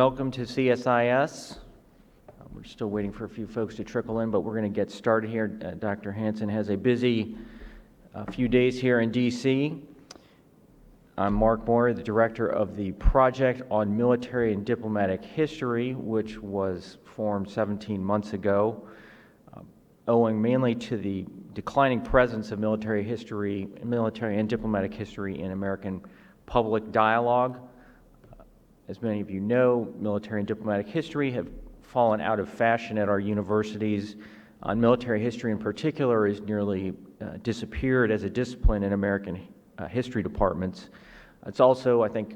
Welcome to CSIS. We're still waiting for a few folks to trickle in, but we're going to get started here. Dr. Hanson has a busy few days here in D.C. I'm Mark Moore, the director of the Project on Military and Diplomatic History, which was formed 17 months ago, owing mainly to the declining presence of military and diplomatic history in American public dialogue. As many of you know, military and diplomatic history have fallen out of fashion at our universities. Military history in particular has nearly disappeared as a discipline in American history departments. It's also, I think,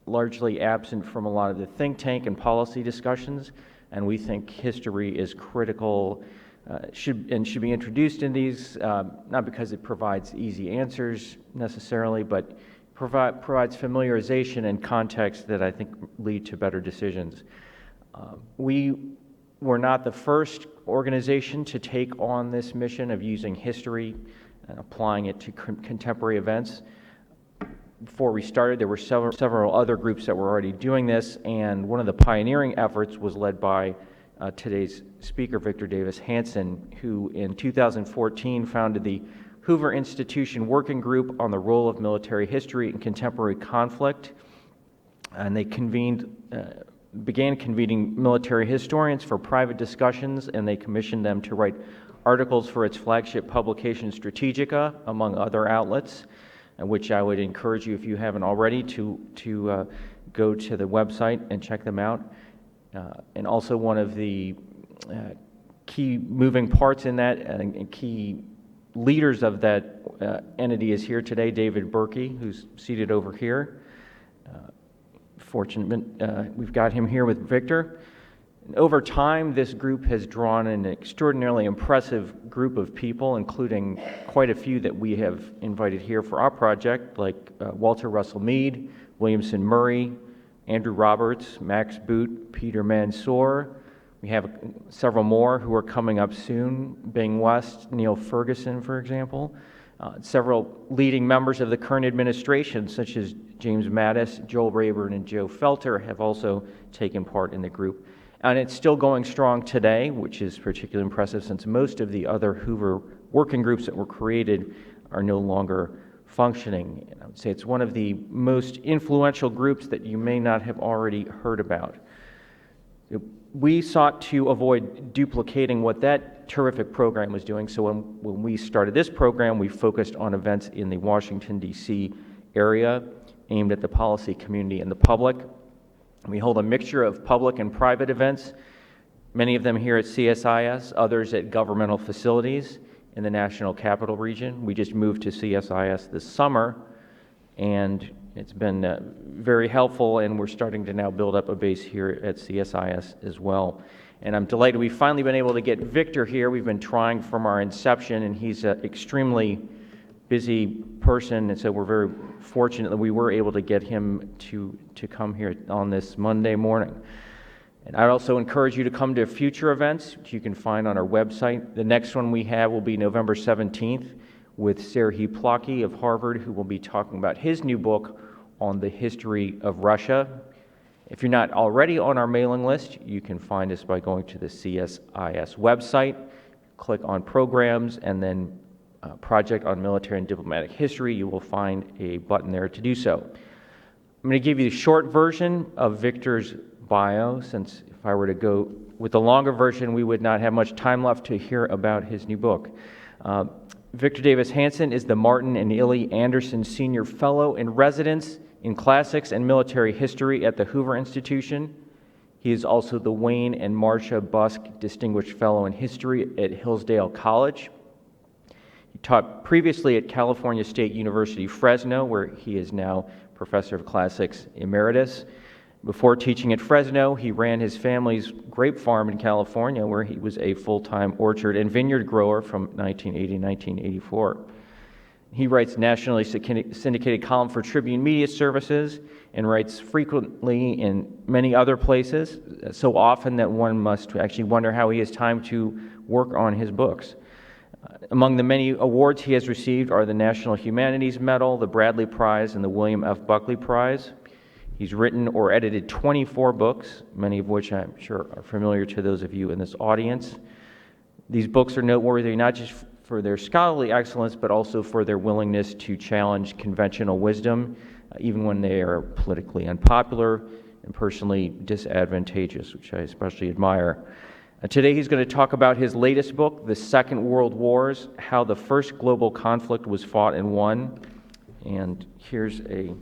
largely absent from a lot of the think tank and policy discussions, and we think history is critical, should be introduced in these, not because it provides easy answers necessarily, but provides familiarization and context that I think lead to better decisions. We were not the first organization to take on this mission of using history and applying it to contemporary events. Before we started, there were several other groups that were already doing this, and one of the pioneering efforts was led by today's speaker, Victor Davis Hanson, who in 2014 founded the Hoover Institution Working Group on the Role of Military History in Contemporary Conflict, and they began convening military historians for private discussions, and they commissioned them to write articles for its flagship publication, Strategica, among other outlets, which I would encourage you, if you haven't already, to go to the website and check them out. And also one of the key moving parts in that and key leaders of that entity is here today, David Berkey, who's seated over here. We've got him here with Victor. And over time, this group has drawn an extraordinarily impressive group of people, including quite a few that we have invited here for our project, like Walter Russell Mead, Williamson Murray, Andrew Roberts, Max Boot, Peter Mansour. We have several more who are coming up soon, Bing West, Neil Ferguson, for example. Several leading members of the current administration, such as James Mattis, Joel Rayburn, and Joe Felter, have also taken part in the group. And it's still going strong today, which is particularly impressive since most of the other Hoover working groups that were created are no longer functioning. And I would say it's one of the most influential groups that you may not have already heard about. We sought to avoid duplicating what that terrific program was doing, so when we started this program, we focused on events in the Washington, D.C. area aimed at the policy community and the public. We hold a mixture of public and private events, many of them here at CSIS, others at governmental facilities in the National Capital Region. We just moved to CSIS this summer, and it's been very helpful, and we're starting to now build up a base here at CSIS as well. And I'm delighted we've finally been able to get Victor here. We've been trying from our inception, and he's an extremely busy person, and so we're very fortunate that we were able to get him to come here on this Monday morning. And I'd also encourage you to come to future events, which you can find on our website. The next one we have will be November 17th with Serhiy Plokhy of Harvard, who will be talking about his new book on the history of Russia. If you're not already on our mailing list, you can find us by going to the CSIS website, click on Programs, and then Project on Military and Diplomatic History. You will find a button there to do so. I'm going to give you the short version of Victor's bio, since if I were to go with the longer version, we would not have much time left to hear about his new book. Victor Davis Hanson is the Martin and Illie Anderson Senior Fellow in Residence in Classics and Military History at the Hoover Institution. He is also the Wayne and Marcia Busk Distinguished Fellow in History at Hillsdale College. He taught previously at California State University, Fresno, where he is now Professor of Classics Emeritus. Before teaching at Fresno, he ran his family's grape farm in California, where he was a full-time orchard and vineyard grower from 1980 to 1984. He writes nationally syndicated column for Tribune Media Services and writes frequently in many other places, so often that one must actually wonder how he has time to work on his books. Among the many awards he has received are the National Humanities Medal, the Bradley Prize, and the William F. Buckley Prize. He's written or edited 24 books, many of which I'm sure are familiar to those of you in this audience. These books are noteworthy not just for their scholarly excellence, but also for their willingness to challenge conventional wisdom, even when they are politically unpopular and personally disadvantageous, which I especially admire. Today he's going to talk about his latest book, The Second World Wars, How the First Global Conflict Was Fought and Won. And here's a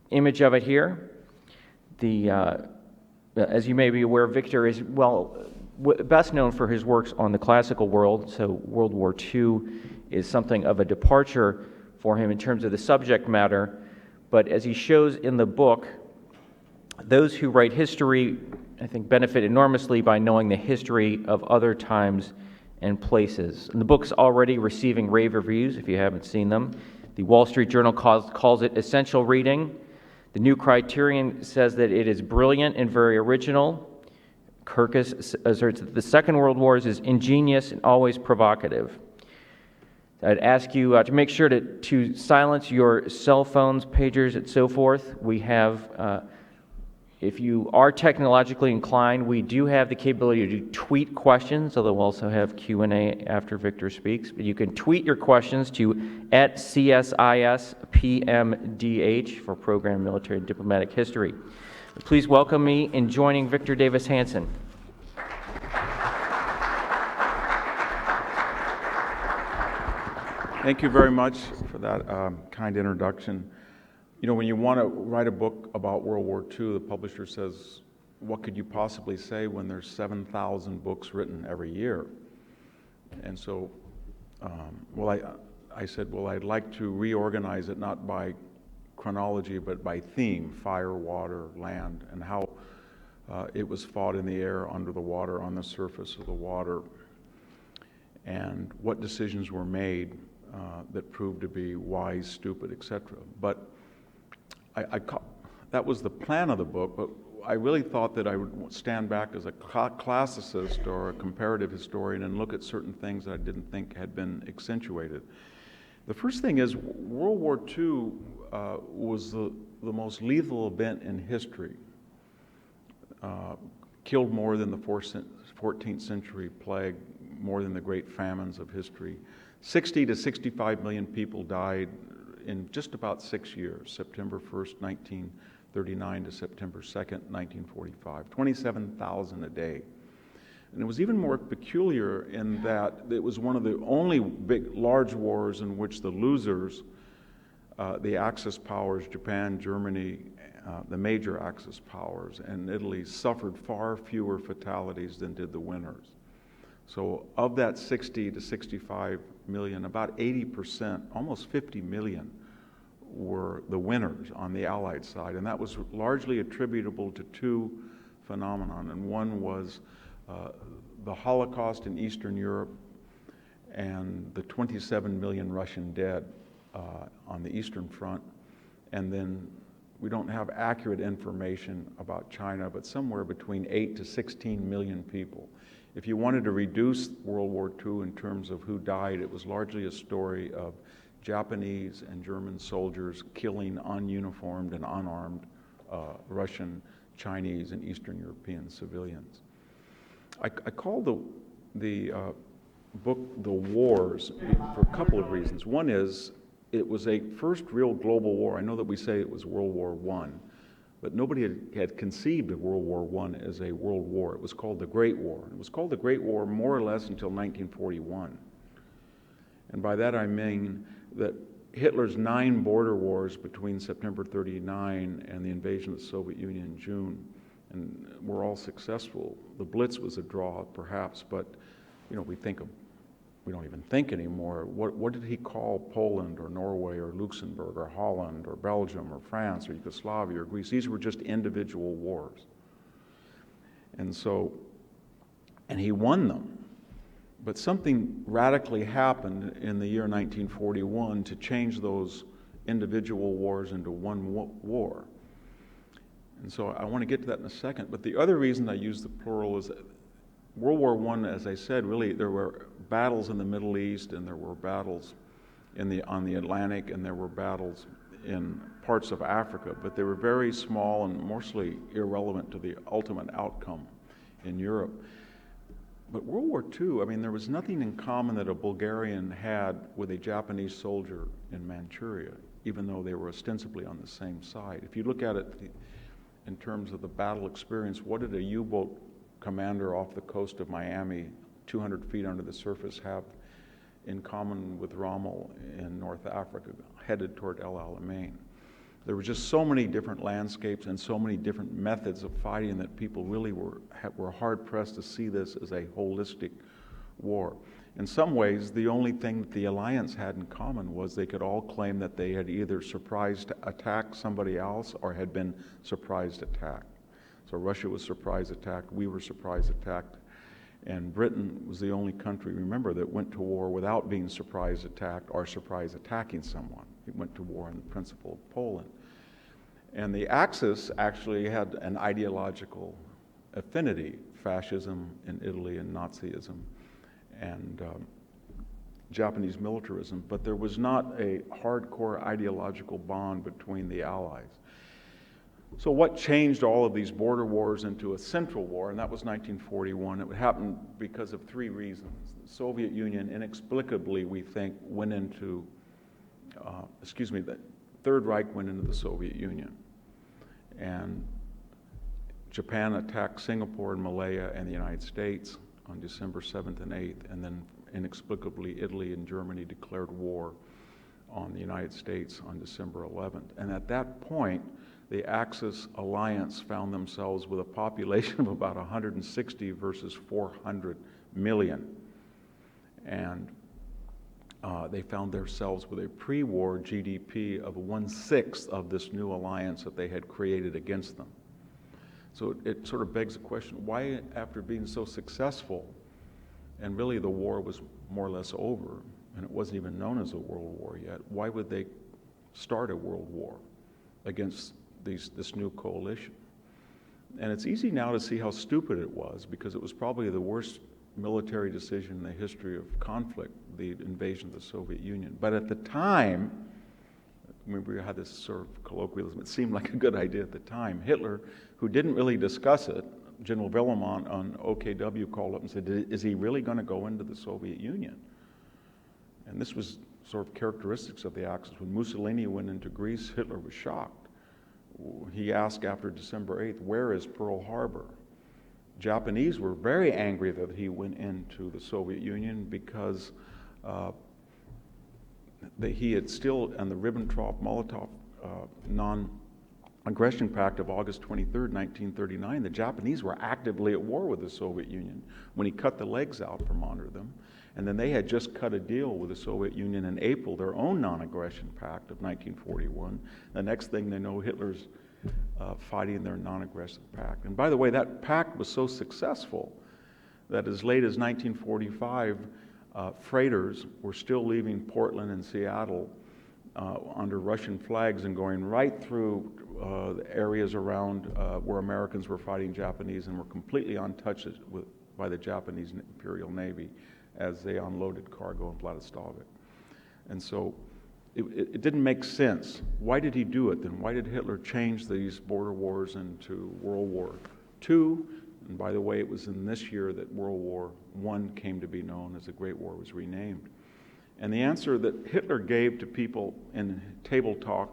image of it here. As you may be aware, Victor is, best known for his works on the classical world, so World War II is something of a departure for him in terms of the subject matter. But as he shows in the book, those who write history, I think, benefit enormously by knowing the history of other times and places. And the book's already receiving rave reviews, if you haven't seen them. The Wall Street Journal calls it essential reading. The New Criterion says that it is brilliant and very original. Kirkus asserts that the Second World War is ingenious and always provocative. I'd ask you to make sure to silence your cell phones, pagers, and so forth. We have, if you are technologically inclined, we do have the capability to tweet questions, although we'll also have Q&A after Victor speaks. But you can tweet your questions to @CSISPMDH for Program Military and Diplomatic History. Please welcome me in joining Victor Davis Hanson. Thank you very much for that kind introduction. You know, when you want to write a book about World War II, the publisher says, what could you possibly say when there's 7,000 books written every year? And so, I said, I'd like to reorganize it not by chronology, but by theme: fire, water, land, and how it was fought in the air, under the water, on the surface of the water, and what decisions were made that proved to be wise, stupid, etc. But that was the plan of the book, but I really thought that I would stand back as a classicist or a comparative historian and look at certain things that I didn't think had been accentuated. The first thing is, World War II was the most lethal event in history. Killed more than the 14th century plague, more than the great famines of history. 60 to 65 million people died in just about 6 years, September 1st, 1939 to September 2nd, 1945, 27,000 a day. And it was even more peculiar in that it was one of the only large wars in which the losers, the Axis powers, Japan, Germany, the major Axis powers, and Italy, suffered far fewer fatalities than did the winners. So of that 60 to 65 million, about 80%, almost 50 million, were the winners on the Allied side. And that was largely attributable to two phenomena. And one was the Holocaust in Eastern Europe and the 27 million Russian dead on the Eastern Front. And then we don't have accurate information about China, but somewhere between 8 to 16 million people. If you wanted to reduce World War II in terms of who died, it was largely a story of Japanese and German soldiers killing ununiformed and unarmed Russian, Chinese, and Eastern European civilians. I call the book The Wars for a couple of reasons. One is, it was a first real global war. I know that we say it was World War I, but nobody had conceived of World War I as a world war. It was called the Great War. It was called the Great War more or less until 1941. And by that I mean that Hitler's 9 border wars between September 39 and the invasion of the Soviet Union in June, and were all successful. The Blitz was a draw, perhaps, but we don't even think anymore. What did he call Poland or Norway or Luxembourg or Holland or Belgium or France or Yugoslavia or Greece? These were just individual wars. And he won them. But something radically happened in the year 1941 to change those individual wars into one war. And so I want to get to that in a second. But the other reason I use the plural is that World War I, as I said, really there were battles in the Middle East, and there were battles on the Atlantic, and there were battles in parts of Africa, but they were very small and mostly irrelevant to the ultimate outcome in Europe. But World War II, I mean, there was nothing in common that a Bulgarian had with a Japanese soldier in Manchuria, even though they were ostensibly on the same side. If you look at it in terms of the battle experience, what did a U-boat commander off the coast of Miami, 200 feet under the surface, have in common with Rommel in North Africa, headed toward El Alamein? There were just so many different landscapes and so many different methods of fighting that people really were hard-pressed to see this as a holistic war. In some ways, the only thing that the alliance had in common was they could all claim that they had either surprised attacked somebody else or had been surprised attacked. So Russia was surprise attacked, we were surprise attacked, and Britain was the only country, remember, that went to war without being surprise attacked or surprise attacking someone. It went to war on the principle of Poland. And the Axis actually had an ideological affinity, fascism in Italy and Nazism and Japanese militarism, but there was not a hardcore ideological bond between the Allies. So what changed all of these border wars into a central war, and that was 1941. It happened because of three reasons. The Soviet Union inexplicably, we think, went into, the Third Reich went into the Soviet Union. And Japan attacked Singapore and Malaya and the United States on December 7th and 8th, and then inexplicably Italy and Germany declared war on the United States on December 11th. And at that point, the Axis alliance found themselves with a population of about 160 versus 400 million. And they found themselves with a pre-war GDP of 1/6 of this new alliance that they had created against them. So it sort of begs the question, why, after being so successful, and really the war was more or less over, and it wasn't even known as a world war yet, why would they start a world war against this new coalition? And it's easy now to see how stupid it was, because it was probably the worst military decision in the history of conflict, the invasion of the Soviet Union. But at the time, remember we had this sort of colloquialism, it seemed like a good idea at the time. Hitler, who didn't really discuss it, General Willemont on OKW called up and said, is he really going to go into the Soviet Union? And this was sort of characteristics of the Axis. When Mussolini went into Greece, Hitler was shocked. He asked after December 8th, where is Pearl Harbor? Japanese were very angry that he went into the Soviet Union because he had still, on the Ribbentrop-Molotov non-aggression pact of August 23rd, 1939, the Japanese were actively at war with the Soviet Union when he cut the legs out from under them. And then they had just cut a deal with the Soviet Union in April, their own non-aggression pact of 1941. The next thing they know, Hitler's fighting their non-aggressive pact. And by the way, that pact was so successful that as late as 1945, freighters were still leaving Portland and Seattle under Russian flags and going right through the areas around where Americans were fighting Japanese and were completely untouched by the Japanese Imperial Navy as they unloaded cargo in Vladivostok. And so it didn't make sense. Why did he do it then? Why did Hitler change these border wars into World War II? And by the way, it was in this year that World War I came to be known as the Great War was renamed. And the answer that Hitler gave to people in table talk,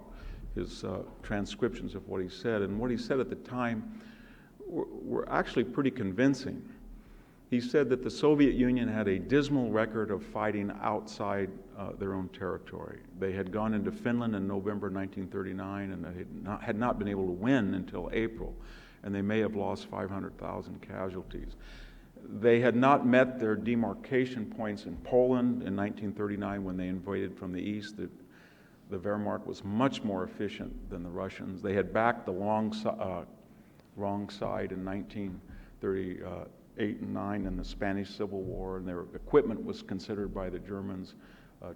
his transcriptions of what he said, and what he said at the time were actually pretty convincing. He said that the Soviet Union had a dismal record of fighting outside their own territory. They had gone into Finland in November 1939 and they had not been able to win until April, and they may have lost 500,000 casualties. They had not met their demarcation points in Poland in 1939 when they invaded from the east. The Wehrmacht was much more efficient than the Russians. They had backed the wrong side in 1938 and 9 in the Spanish Civil War, and their equipment was considered by the Germans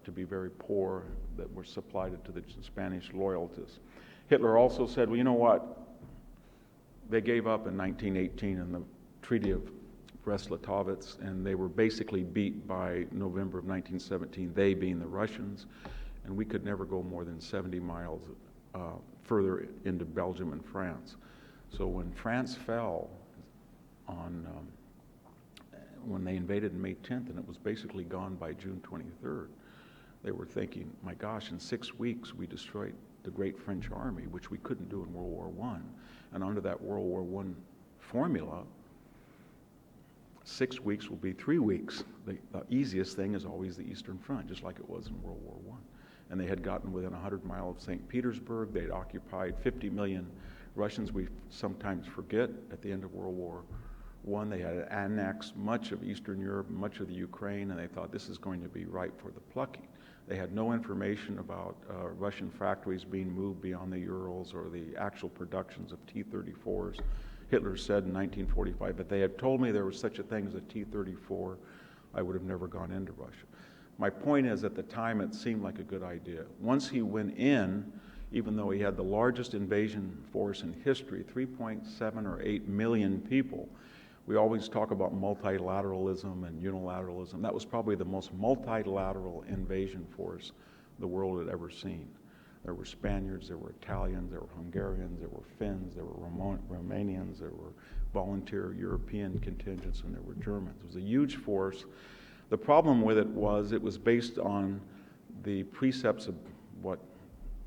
to be very poor that were supplied to the Spanish loyalists. Hitler also said, well, you know what? They gave up in 1918 in the Treaty of Brest, and they were basically beat by November of 1917, they being the Russians, and we could never go more than 70 miles further into Belgium and France. So when France fell on, when they invaded May 10th, and it was basically gone by June 23rd, they were thinking, my gosh, in 6 weeks we destroyed the great French army, which we couldn't do in World War I. And under that World War I formula, 6 weeks will be 3 weeks. The easiest thing is always the Eastern Front, just like it was in World War I. And they had gotten within 100 miles of St. Petersburg. They'd occupied 50 million Russians. We sometimes forget at the end of World War I, they had annexed much of Eastern Europe, much of the Ukraine, and they thought this is going to be ripe for the plucking. They had no information about Russian factories being moved beyond the Urals or the actual productions of T-34s. Hitler said in 1945, if they had told me there was such a thing as a T-34, I would have never gone into Russia. My point is, at the time, it seemed like a good idea. Once he went in, even though he had the largest invasion force in history, 3.7 or 8 million people, we always talk about multilateralism and unilateralism. That was probably the most multilateral invasion force the world had ever seen. There were Spaniards, there were Italians, there were Hungarians, there were Finns, there were Romanians, there were volunteer European contingents, and there were Germans. It was a huge force. The problem with it was based on the precepts of what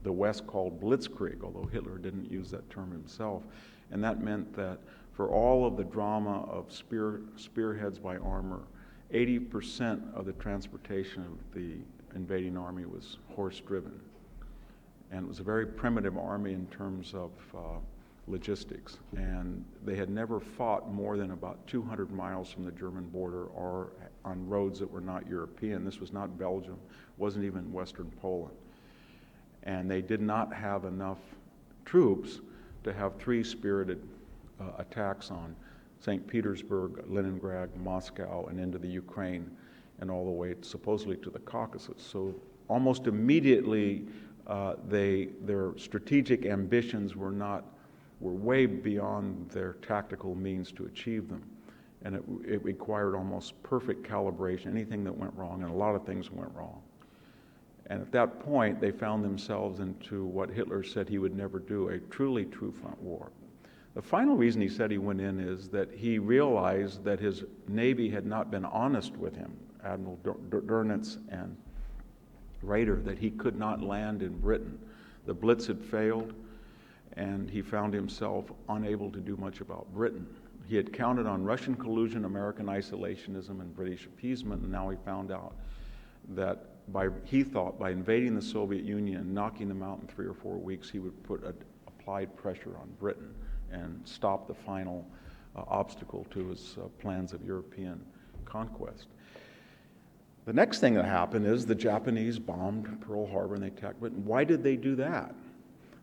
the West called blitzkrieg, although Hitler didn't use that term himself. And that meant that for all of the drama of spearheads by armor, 80% of the transportation of the invading army was horse-driven. And it was a very primitive army in terms of logistics. And they had never fought more than about 200 miles from the German border or on roads that were not European. This was not Belgium, wasn't even Western Poland. And they did not have enough troops to have 3 spirited attacks on St. Petersburg, Leningrad, Moscow, and into the Ukraine, and all the way supposedly to the Caucasus. So almost immediately, their strategic ambitions were way beyond their tactical means to achieve them. And it required almost perfect calibration, anything that went wrong, and a lot of things went wrong. And at that point, they found themselves into what Hitler said he would never do, a truly true front war. The final reason he said he went in is that he realized that his Navy had not been honest with him, Admiral Dönitz and Raeder, that he could not land in Britain. The Blitz had failed, and he found himself unable to do much about Britain. He had counted on Russian collusion, American isolationism, and British appeasement, and now he found out that he thought by invading the Soviet Union and knocking them out in 3 or 4 weeks, he would put applied pressure on Britain and stop the final obstacle to his plans of European conquest. The next thing that happened is the Japanese bombed Pearl Harbor and they attacked Britain. Why did they do that?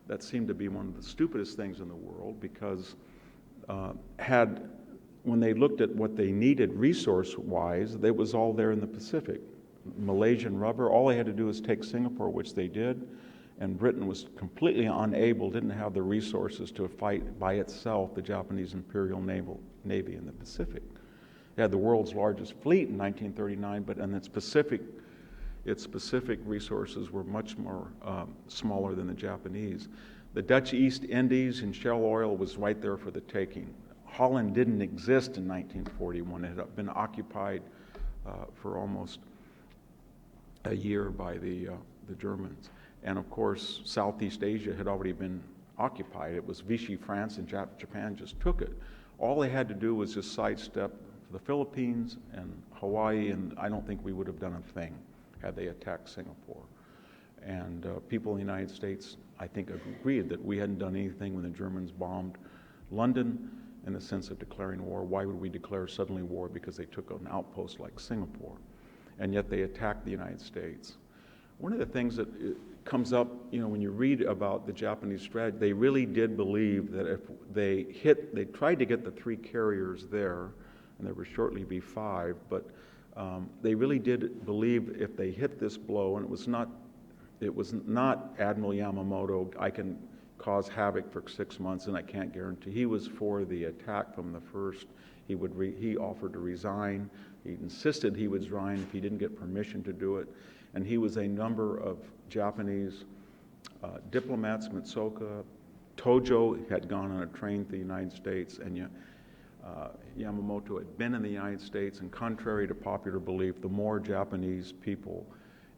That seemed to be one of the stupidest things in the world, because when they looked at what they needed resource-wise, it was all there in the Pacific. Malaysian rubber, all they had to do was take Singapore, which they did, and Britain was completely unable, didn't have the resources to fight by itself the Japanese Imperial Navy in the Pacific. It had the world's largest fleet in 1939, but in its Pacific resources were much more smaller than the Japanese. The Dutch East Indies and Shell oil was right there for the taking. Holland didn't exist in 1941. It had been occupied for almost a year by the Germans. And of course, Southeast Asia had already been occupied. It was Vichy France, and Japan just took it. All they had to do was just sidestep the Philippines and Hawaii, and I don't think we would have done a thing had they attacked Singapore. And people in the United States, I think, agreed that we hadn't done anything when the Germans bombed London in the sense of declaring war. Why would we declare suddenly war because they took an outpost like Singapore? And yet they attacked the United States. One of the things that comes up, when you read about the Japanese strategy, they really did believe that if they tried to get the 3 carriers there, and there would shortly be 5, but they really did believe if they hit this blow, and it was not Admiral Yamamoto, I can cause havoc for 6 months and I can't guarantee. He was for the attack from the first. He offered to resign. He insisted he would resign if he didn't get permission to do it. And he was a number of Japanese diplomats, Mitsoka, Tojo had gone on a train to the United States, and Yamamoto had been in the United States, and contrary to popular belief, the more Japanese people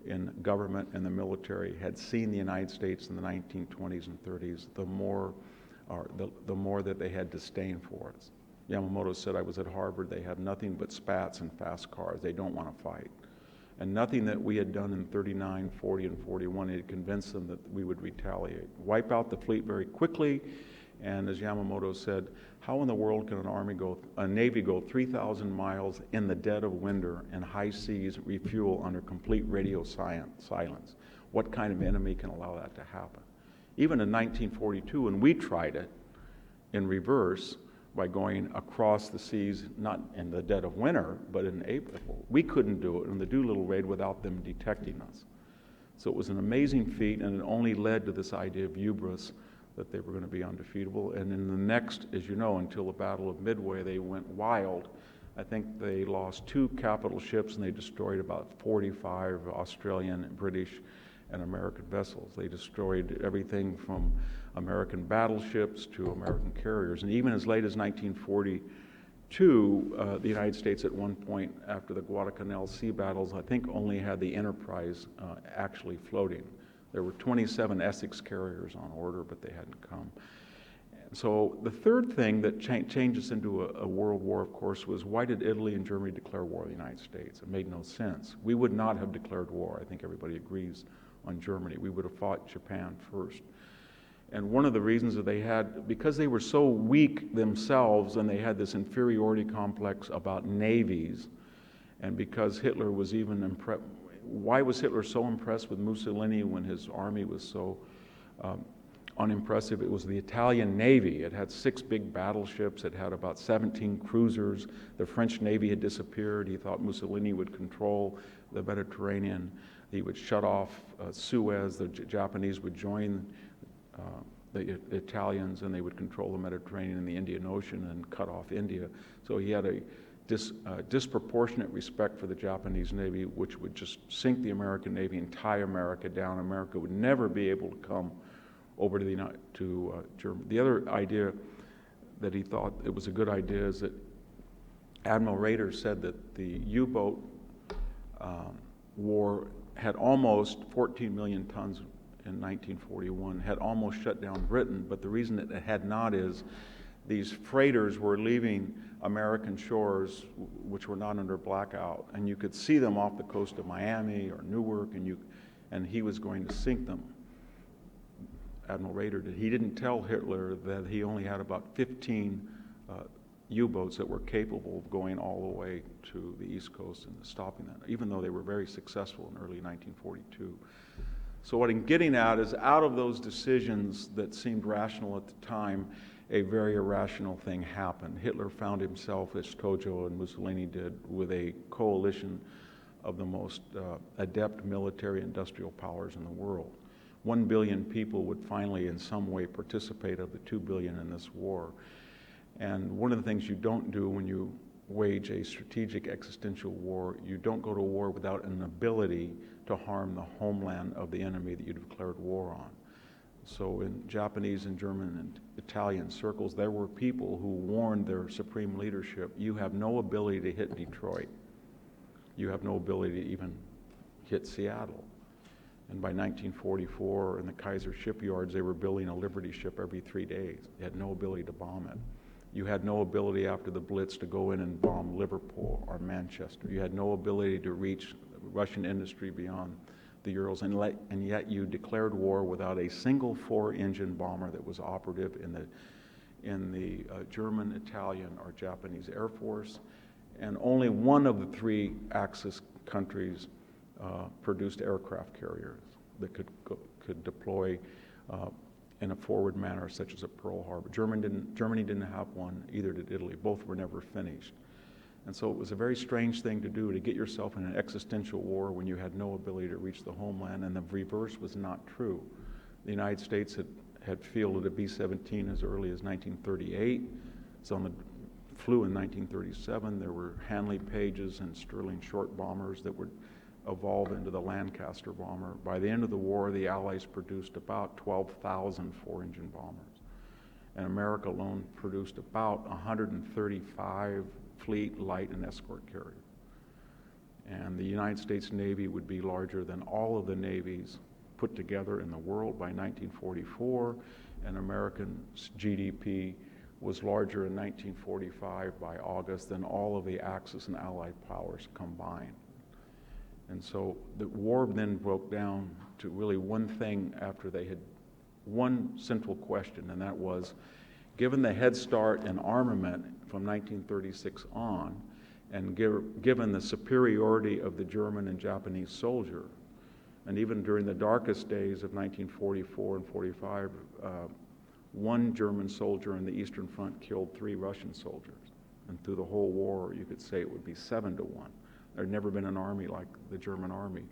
in government and the military had seen the United States in the 1920s and 30s, the more that they had disdain for us. Yamamoto said, I was at Harvard, they have nothing but spats and fast cars, they don't want to fight. And nothing that we had done in 39, 40, and 41 had convinced them that we would retaliate. Wipe out the fleet very quickly, and as Yamamoto said, how in the world can a Navy go 3,000 miles in the dead of winter in high seas, refuel under complete radio silence? What kind of enemy can allow that to happen? Even in 1942, when we tried it in reverse by going across the seas, not in the dead of winter, but in April, we couldn't do it in the Doolittle Raid without them detecting us. So it was an amazing feat, and it only led to this idea of hubris, that they were going to be undefeatable. And in the next, as you know, until the Battle of Midway, they went wild. I think they lost 2 capital ships, and they destroyed about 45 Australian, British, and American vessels. They destroyed everything from American battleships to American carriers. And even as late as 1942, the United States at one point, after the Guadalcanal sea battles, I think only had the Enterprise actually floating. There were 27 Essex carriers on order, but they hadn't come. And so the third thing that changed us into a world war, of course, was why did Italy and Germany declare war on the United States? It made no sense. We would not have declared war. I think everybody agrees on Germany. We would have fought Japan first. And one of the reasons that they had, because they were so weak themselves and they had this inferiority complex about navies, and because Hitler was even impressed. Why was Hitler so impressed with Mussolini when his army was so unimpressive? It was the Italian Navy. It had 6 big battleships. It had about 17 cruisers. The French Navy had disappeared. He thought Mussolini would control the Mediterranean. He would shut off Suez. The Japanese would join the Italians, and they would control the Mediterranean and the Indian Ocean and cut off India. So he had a disproportionate respect for the Japanese Navy, which would just sink the American Navy and tie America down. America would never be able to come over to Germany. The other idea that he thought it was a good idea is that Admiral Rader said that the U-boat war had almost 14 million tons in 1941, had almost shut down Britain, but the reason that it had not is these freighters were leaving American shores, which were not under blackout, and you could see them off the coast of Miami or Newark, and he was going to sink them. Admiral Rader did. He didn't tell Hitler that he only had about 15 U-boats that were capable of going all the way to the East Coast and stopping that, even though they were very successful in early 1942. So what I'm getting at is, out of those decisions that seemed rational at the time, a very irrational thing happened. Hitler found himself, as Tojo and Mussolini did, with a coalition of the most adept military industrial powers in the world. 1 billion people would finally in some way participate of the 2 billion in this war. And one of the things you don't do when you wage a strategic existential war, you don't go to war without an ability to harm the homeland of the enemy that you declared war on. So in Japanese and German and Italian circles, there were people who warned their supreme leadership, you have no ability to hit Detroit. You have no ability to even hit Seattle. And by 1944, in the Kaiser shipyards, they were building a Liberty ship every 3 days. They had no ability to bomb it. You had no ability after the Blitz to go in and bomb Liverpool or Manchester. You had no ability to reach Russian industry beyond the Urals, and yet you declared war without a single 4-engine bomber that was operative in the German, Italian, or Japanese Air Force, and only one of the 3 Axis countries produced aircraft carriers that could deploy in a forward manner, such as at Pearl Harbor. Germany didn't have one, either did Italy. Both were never finished. And so it was a very strange thing to do, to get yourself in an existential war when you had no ability to reach the homeland, and the reverse was not true. The United States had fielded a B-17 as early as 1938. Flew in 1937. There were Handley Pages and Sterling Short bombers that were evolve into the Lancaster bomber. By the end of the war, the Allies produced about 12,000 four-engine bombers, and America alone produced about 135 fleet, light, and escort carriers. And the United States Navy would be larger than all of the navies put together in the world by 1944, and American GDP was larger in 1945 by August than all of the Axis and Allied powers combined. And so the war then broke down to really one thing after they had one central question, and that was, given the head start in armament from 1936 on, and given the superiority of the German and Japanese soldier, and even during the darkest days of 1944 and 45, one German soldier in the Eastern Front killed 3 Russian soldiers. And through the whole war, you could say it would be 7-1. There had never been an army like the German army.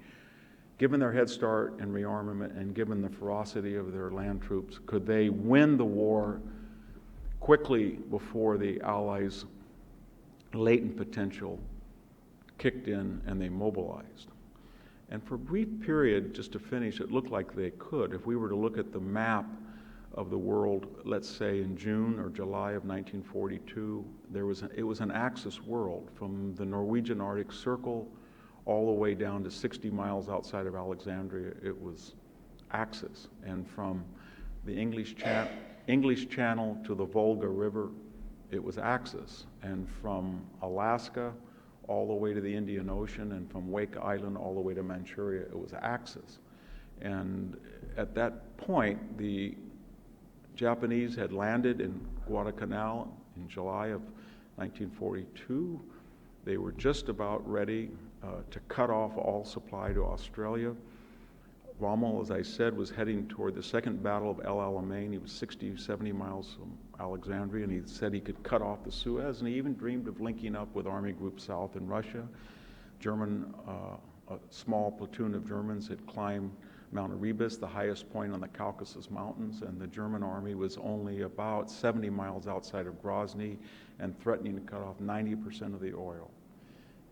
Given their head start and rearmament, and given the ferocity of their land troops, could they win the war quickly before the Allies' latent potential kicked in and they mobilized? And for a brief period, just to finish, it looked like they could. If we were to look at the map of the world, let's say in June or July of 1942, it was an Axis world from the Norwegian Arctic Circle all the way down to 60 miles outside of Alexandria. It was Axis. And from the English Channel to the Volga River, it was Axis. And from Alaska all the way to the Indian Ocean, and from Wake Island all the way to Manchuria, it was Axis. And at that point, the Japanese had landed in Guadalcanal in July of 1942. They were just about ready to cut off all supply to Australia. Rommel, as I said, was heading toward the Second Battle of El Alamein. He was 60, 70 miles from Alexandria, and he said he could cut off the Suez, and he even dreamed of linking up with Army Group South in Russia. A small platoon of Germans had climbed Mount Erebus, the highest point on the Caucasus Mountains, and the German army was only about 70 miles outside of Grozny and threatening to cut off 90% of the oil.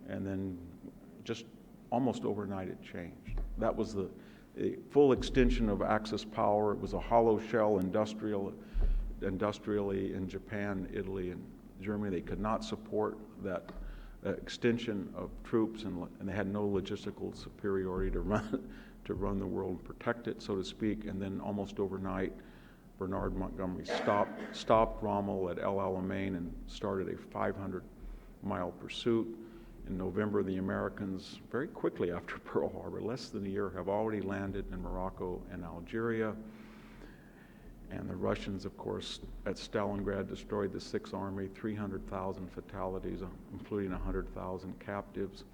And then just almost overnight it changed. That was the full extension of Axis power. It was a hollow shell industrially in Japan, Italy, and Germany. They could not support that extension of troops, and they had no logistical superiority to run the world and protect it, so to speak. And then almost overnight, Bernard Montgomery stopped Rommel at El Alamein and started a 500-mile pursuit. In November, the Americans, very quickly after Pearl Harbor, less than a year, have already landed in Morocco and Algeria. And the Russians, of course, at Stalingrad destroyed the Sixth Army, 300,000 fatalities, including 100,000 captives,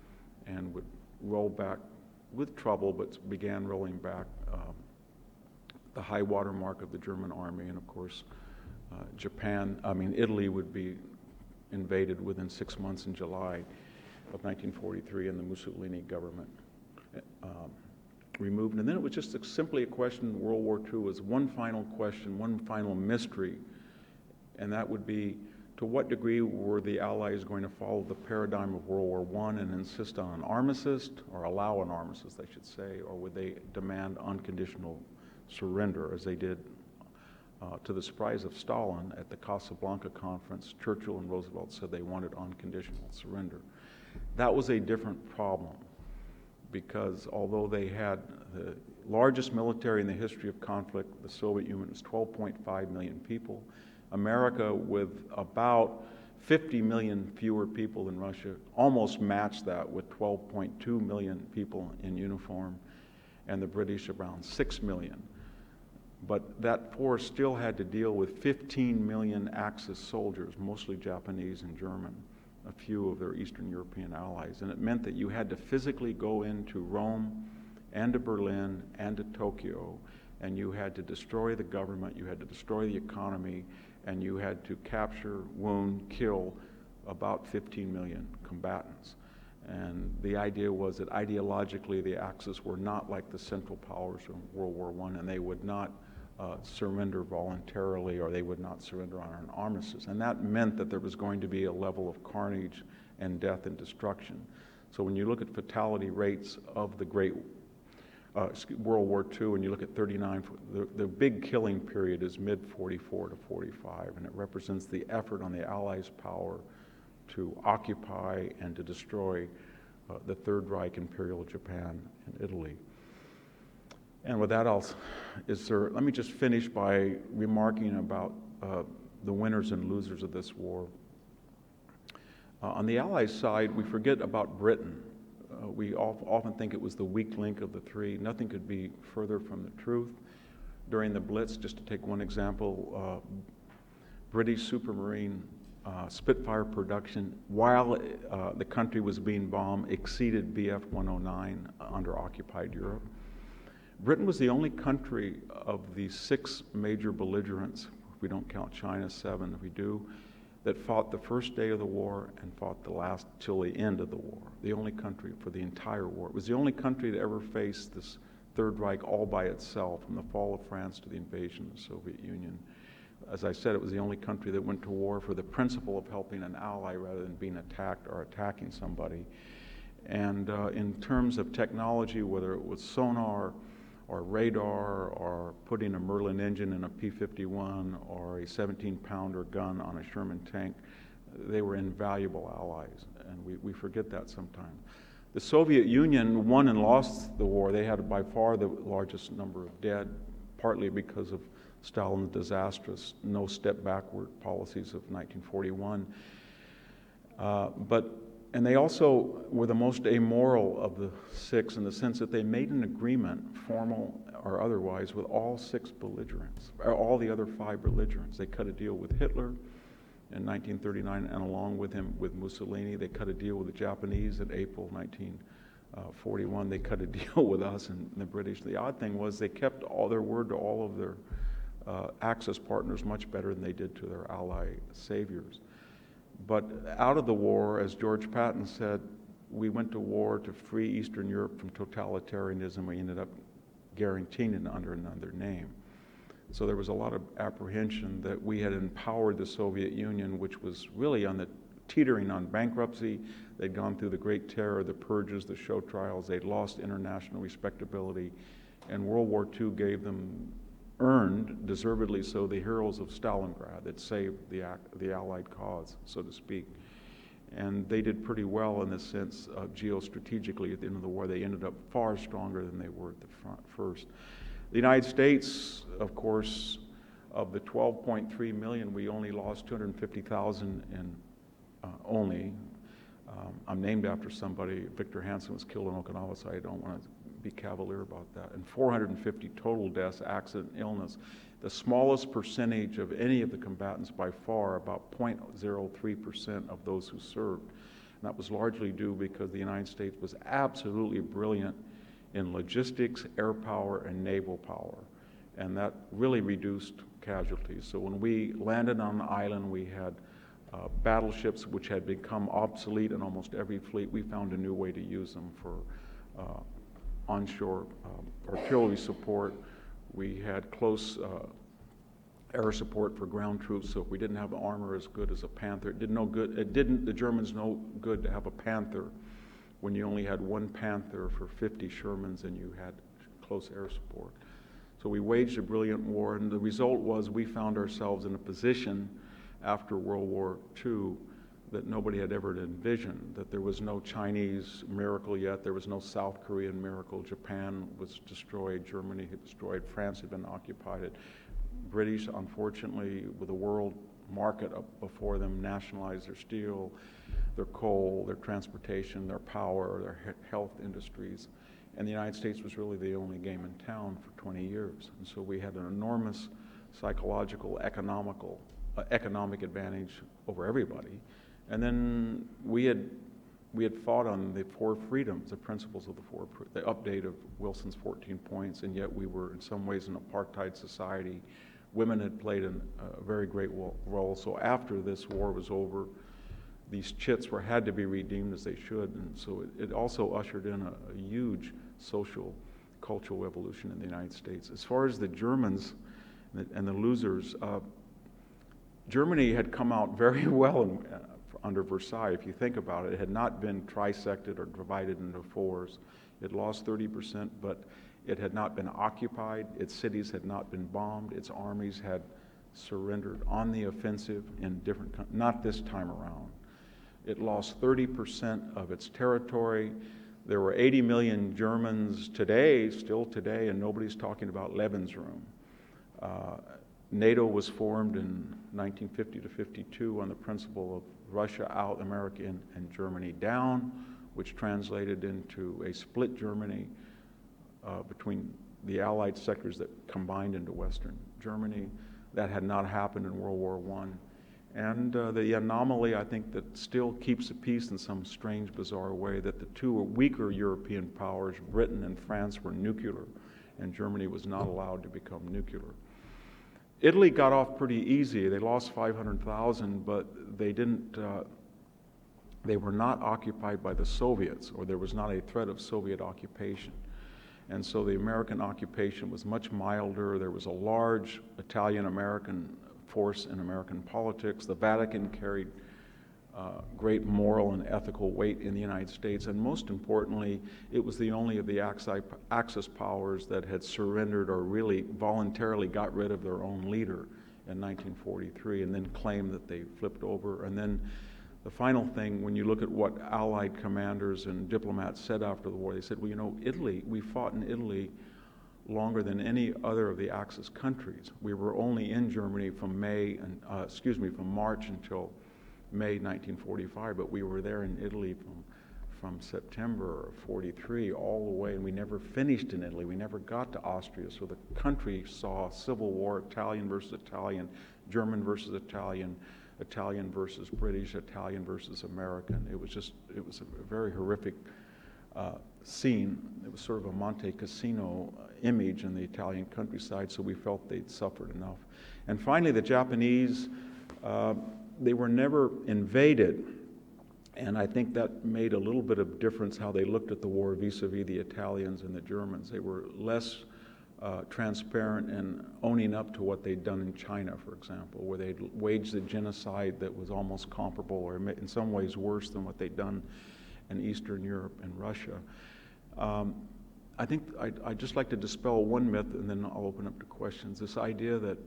and would roll back with trouble, but began rolling back the high water mark of the German army. And of course, Italy would be invaded within 6 months in July of 1943, and the Mussolini government removed. And then it was just simply a question. World War II was one final question, one final mystery, and that would be, to what degree were the Allies going to follow the paradigm of World War I and insist on an armistice, or allow an armistice, I should say, or would they demand unconditional surrender, as they did to the surprise of Stalin at the Casablanca conference. Churchill and Roosevelt said they wanted unconditional surrender. That was a different problem, because although they had the largest military in the history of conflict, the Soviet Union was 12.5 million people. America, with about 50 million fewer people than Russia, almost matched that with 12.2 million people in uniform, and the British around 6 million. But that force still had to deal with 15 million Axis soldiers, mostly Japanese and German, a few of their Eastern European allies. And it meant that you had to physically go into Rome and to Berlin and to Tokyo, and you had to destroy the government, you had to destroy the economy, and you had to capture, wound, kill about 15 million combatants. And the idea was that ideologically the Axis were not like the Central Powers from World War I, and they would not surrender voluntarily, or they would not surrender on an armistice. And that meant that there was going to be a level of carnage and death and destruction. So when you look at fatality rates of the Great World War II, and you look at 39, the big killing period is mid-44 to 45, and it represents the effort on the Allies' power to occupy and to destroy the Third Reich, Imperial Japan, and Italy. And with that, let me just finish by remarking about the winners and losers of this war. On the Allies' side, we forget about Britain. We often think it was the weak link of the three. Nothing could be further from the truth. During the Blitz, just to take one example, British Supermarine Spitfire production, while the country was being bombed, exceeded BF 109 under occupied Europe. Britain was the only country of the 6 major belligerents, if we don't count China, 7 if we do, that fought the first day of the war and fought the last till the end of the war. The only country for the entire war. It was the only country to ever face this Third Reich all by itself, from the fall of France to the invasion of the Soviet Union. As I said, it was the only country that went to war for the principle of helping an ally rather than being attacked or attacking somebody. And in terms of technology, whether it was sonar or radar or putting a Merlin engine in a P-51 or a 17-pounder gun on a Sherman tank, they were invaluable allies, and we forget that sometimes. The Soviet Union won and lost the war. They had by far the largest number of dead, partly because of Stalin's disastrous no-step backward policies of 1941. And they also were the most amoral of the 6 in the sense that they made an agreement, formal or otherwise, with all 6 belligerents, or all the other 5 belligerents. They cut a deal with Hitler in 1939, and along with him, with Mussolini. They cut a deal with the Japanese in April 1941. They cut a deal with us and the British. The odd thing was they kept all their word to all of their Axis partners much better than they did to their ally saviors. But out of the war, as George Patton said, we went to war to free Eastern Europe from totalitarianism. We ended up guaranteeing it under another name. So there was a lot of apprehension that we had empowered the Soviet Union, which was really on the teetering on bankruptcy. They'd gone through the Great Terror, the purges, the show trials. They'd lost international respectability. And World War II gave them earned, deservedly so, the heroes of Stalingrad that saved the Allied cause, so to speak. And they did pretty well in the sense of geostrategically at the end of the war. They ended up far stronger than they were at the front first. The United States, of course, of the 12.3 million, we only lost 250,000 in only. I'm named after somebody. Victor Hanson was killed in Okinawa, so I don't want to be cavalier about that. And 450 total deaths, accident, illness. The smallest percentage of any of the combatants by far, about 0.03% of those who served. And that was largely due because the United States was absolutely brilliant in logistics, air power, and naval power. And that really reduced casualties. So when we landed on the island, we had battleships which had become obsolete in almost every fleet. We found a new way to use them for onshore artillery support. We had close air support for ground troops, so if we didn't have armor as good as a Panther, it did the Germans no good to have a Panther when you only had one Panther for 50 Shermans and you had close air support. So we waged a brilliant war, and the result was we found ourselves in a position after World War II that nobody had ever envisioned, that there was no Chinese miracle yet, there was no South Korean miracle. Japan was destroyed, Germany had destroyed, France had been occupied. British, unfortunately, with the world market up before them, nationalized their steel, their coal, their transportation, their power, their health industries. And the United States was really the only game in town for 20 years. And so we had an enormous psychological, economic advantage over everybody. And then we had fought on the 4 freedoms, the principles of the update of Wilson's 14 points, and yet we were in some ways an apartheid society. Women had played a very great role. So after this war was over, these chits had to be redeemed as they should, and so it also ushered in a huge social, cultural revolution in the United States. As far as the Germans and the losers, Germany had come out very well under Versailles. If you think about it, it had not been trisected or divided into fours. It lost 30%, but it had not been occupied, its cities had not been bombed, its armies had surrendered on the offensive in different, not this time around. It lost 30% of its territory. There were 80 million Germans today, still today, and nobody's talking about Lebensraum. NATO was formed in 1950 to 52 on the principle of Russia out, America in, and Germany down, which translated into a split Germany between the Allied sectors that combined into Western Germany. That had not happened in World War I. And the anomaly, I think, that still keeps the peace in some strange, bizarre way, that the two weaker European powers, Britain and France, were nuclear, and Germany was not allowed to become nuclear. Italy got off pretty easy. They lost 500,000, but they didn't. They were not occupied by the Soviets, or there was not a threat of Soviet occupation. And so the American occupation was much milder. There was a large Italian-American force in American politics. The Vatican carried great moral and ethical weight in the United States. And most importantly, it was the only of the Axis powers that had surrendered or really voluntarily got rid of their own leader in 1943 and then claimed that they flipped over. And then the final thing, when you look at what Allied commanders and diplomats said after the war, they said, well, you know, Italy, we fought in Italy longer than any other of the Axis countries. We were only in Germany from from March until May 1945, but we were there in Italy from September of 43 all the way, and we never finished in Italy. We never got to Austria, so the country saw civil war, Italian versus Italian, German versus Italian, Italian versus British, Italian versus American. It was a very horrific scene. It was sort of a Monte Cassino image in the Italian countryside, so we felt they'd suffered enough. And finally, the Japanese, they were never invaded, and I think that made a little bit of difference how they looked at the war vis-a-vis the Italians and the Germans. They were less transparent and owning up to what they'd done in China, for example, where they'd waged a genocide that was almost comparable or in some ways worse than what they'd done in Eastern Europe and Russia. I think I'd just like to dispel one myth, and then I'll open up to questions. This idea that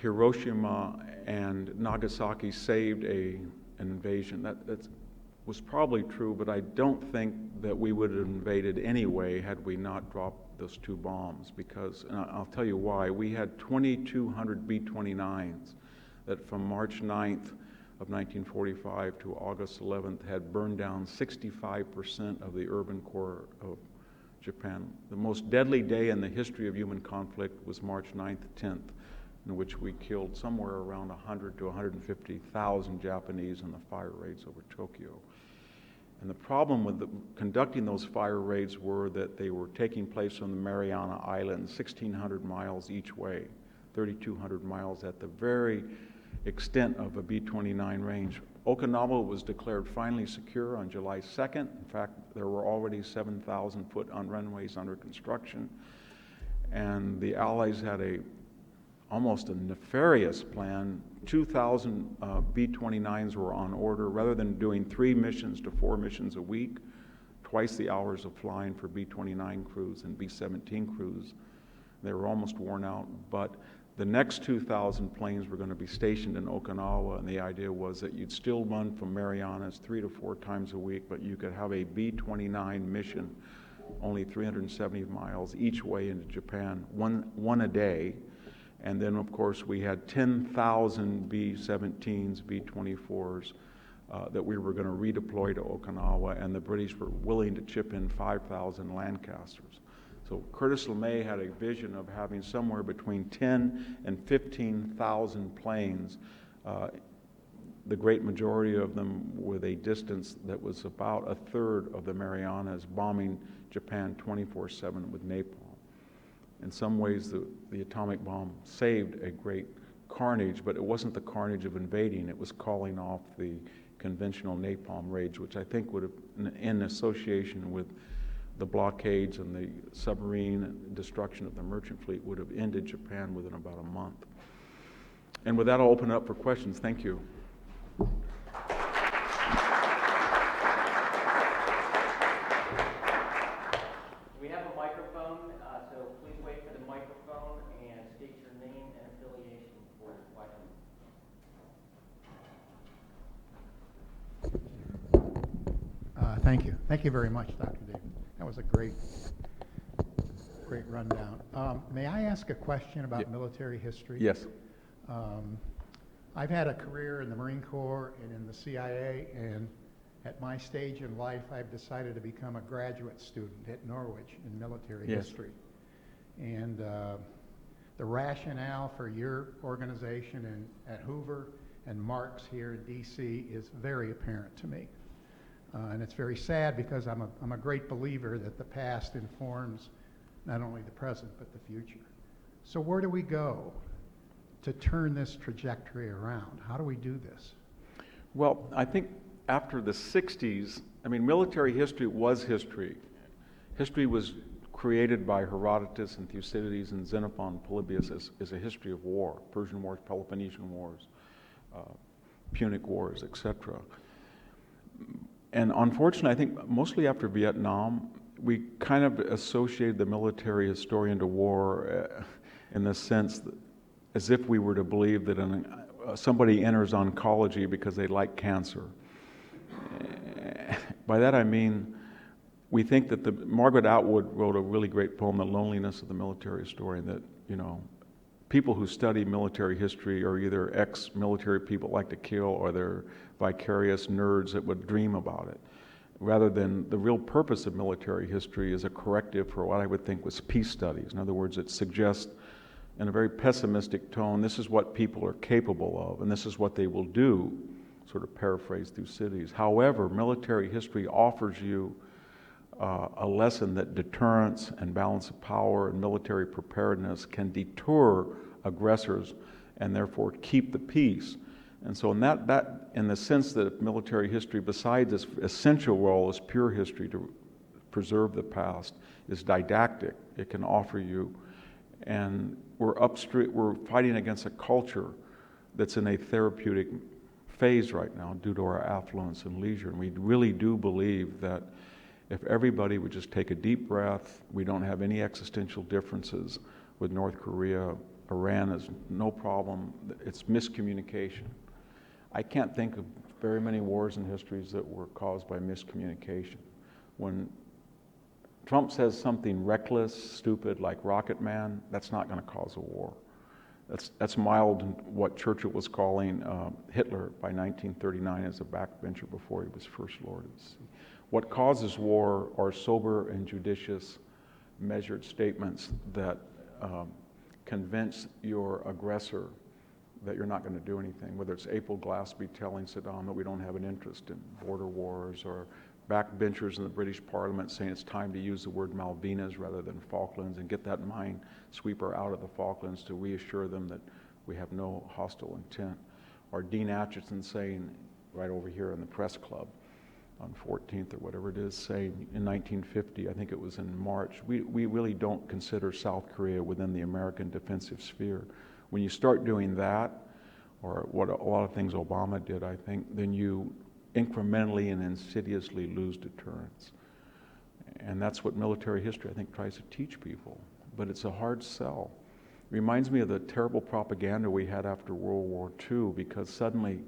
Hiroshima and Nagasaki saved an invasion. That was probably true, but I don't think that we would have invaded anyway had we not dropped those two bombs, because, and I'll tell you why. We had 2,200 B-29s that from March 9th of 1945 to August 11th had burned down 65% of the urban core of Japan. The most deadly day in the history of human conflict was March 9th, 10th, in which we killed somewhere around 100 to 150,000 Japanese in the fire raids over Tokyo. And the problem with conducting those fire raids were that they were taking place on the Mariana Islands, 1,600 miles each way, 3,200 miles at the very extent of a B-29 range. Okinawa was declared finally secure on July 2nd. In fact, there were already 7,000-foot runways under construction. And the Allies had almost a nefarious plan. 2,000 B-29s were on order. Rather than doing 3 missions to 4 missions a week, twice the hours of flying for B-29 crews and B-17 crews, they were almost worn out. But the next 2,000 planes were going to be stationed in Okinawa, and the idea was that you'd still run from Marianas 3 to 4 times a week, but you could have a B-29 mission, only 370 miles each way into Japan, one a day. And then, of course, we had 10,000 B-17s, B-24s that we were going to redeploy to Okinawa, and the British were willing to chip in 5,000 Lancasters. So Curtis LeMay had a vision of having somewhere between 10 and 15,000 planes, the great majority of them with a distance that was about a third of the Marianas, bombing Japan 24/7 with napalm. In some ways, the atomic bomb saved a great carnage, but it wasn't the carnage of invading. It was calling off the conventional napalm raids, which I think would have, in association with the blockades and the submarine destruction of the merchant fleet, would have ended Japan within about a month. And with that, I'll open it up for questions. Thank you. We have a microphone, so please wait for the microphone and state your name and affiliation for your question. Thank you. Thank you very much, Dr. Davis. That was a great rundown. May I ask a question about military history? Yes. I've had a career in the Marine Corps and in the CIA, and at my stage in life, I've decided to become a graduate student at Norwich in military history. And the rationale for your organization at Hoover and Mark's here in D.C. is very apparent to me. And it's very sad because I'm a great believer that the past informs not only the present but the future. So where do we go to turn this trajectory around? How do we do this? Well, I think after the 60s, I mean, military history was history. History was created by Herodotus and Thucydides and Xenophon, Polybius as a history of war, Persian Wars, Peloponnesian Wars, Punic Wars, etc. And unfortunately, I think mostly after Vietnam, we kind of associated the military historian to war in the sense that, as if we were to believe that somebody enters oncology because they like cancer. By that I mean, we think that Margaret Atwood wrote a really great poem, The Loneliness of the Military Historian, that, people who study military history are either ex-military people like to kill, or they're vicarious nerds that would dream about it. Rather than the real purpose of military history is a corrective for what I would think was peace studies. In other words, it suggests in a very pessimistic tone, this is what people are capable of, and this is what they will do, sort of paraphrase Thucydides. However, military history offers you a lesson that deterrence and balance of power and military preparedness can deter aggressors and therefore keep the peace. And so in that in the sense that military history, besides its essential role as pure history to preserve the past, is didactic. It can offer you, and we're fighting against a culture that's in a therapeutic phase right now due to our affluence and leisure. And we really do believe that if everybody would just take a deep breath, we don't have any existential differences with North Korea. Iran is no problem. It's miscommunication. I can't think of very many wars in histories that were caused by miscommunication. When Trump says something reckless, stupid, like Rocket Man, that's not going to cause a war. That's mild in what Churchill was calling Hitler by 1939 as a backbencher before he was First Lord of the Sea. What causes war are sober and judicious, measured statements that convince your aggressor that you're not going to do anything, whether it's April Glaspie telling Saddam that we don't have an interest in border wars, or backbenchers in the British Parliament saying it's time to use the word Malvinas rather than Falklands and get that minesweeper out of the Falklands to reassure them that we have no hostile intent, or Dean Acheson saying right over here in the press club on 14th or whatever it is, saying in 1950, I think it was in March, we really don't consider South Korea within the American defensive sphere. When you start doing that, or what a lot of things Obama did, I think, then you incrementally and insidiously lose deterrence. And that's what military history, I think, tries to teach people. But it's a hard sell. It reminds me of the terrible propaganda we had after World War II, because suddenly